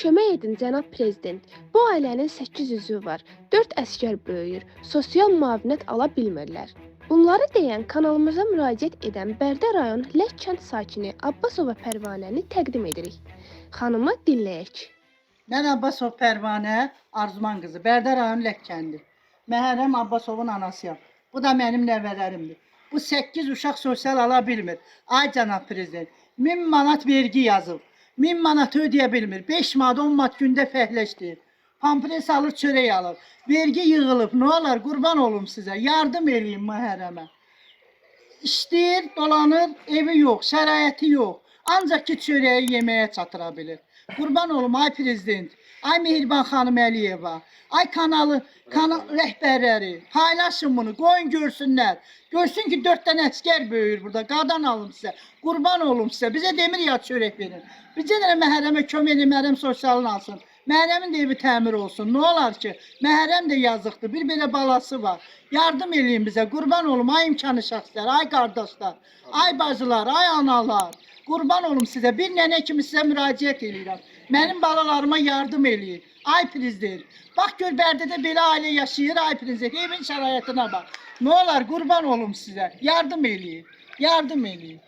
kömək edin cənab prezident. Bu ailənin 8 üzvü var. 4 əsgər böyüyür. Sosial müavinət ala bilmirlər. Bunları deyən kanalımıza müraciət edən Bərdə rayon Lək kənd sakini Abbasova Pərvanəni təqdim edirik. Xanımı dinləyək. Mən Abbasov Pərvanə, Arzuman qızı, Bərdə rayon Lək kəndi. Məhərrəm Abbasovun anasıyam. Bu da mənim nəvələrimdir. Bu 8 uşaq sosial ala bilmir. Ay cənab prezident, 1000 manat vergi yazıb. 1000 manat ödəyə bilmir. 5 manat, 10 manat gündə fəhləşdir. Pampres alır, çörək alır. Vergi yığılıb. Nə olar? Qurban olum sizə. Yardım eləyin Məhərrəmə. İşləyir, dolanır, evi yox, şəraiti yox. Ancaq ki çörəyi yeməyə çatıra bilir. Qurban olum ay prezident, ay Mehriban xanım Əliyeva, ay kanal rəhbərləri, paylaşın bunu, qoyun görsünlər. Görsün ki 4 dənə əsgər böyür burada, qadan alım sizə. Qurban olum sizə, bizə demir ya çörək verin. Bizə də Məhərrəmə kömək edin, Məhərrəm sosialını alsın. Məhərrəmin də evi təmir olsun. Nə olar ki, Məhərrəm də yazıqdır, bir belə balası var. Yardım eləyin bizə, qurban olum ay imkanı şəxslər, ay qardaşlar, ay bacılar, ay analar. Qurban olum sizə, bir nənə kimi sizə müraciət edirəm. Mənim balalarıma yardım eləyin. Ay prezident, bax gör Bərdədə belə ailə yaşayır, ay prezident, evin şəraitinə bax. Nə olar, qurban olum sizə, yardım eləyin, yardım eləyin.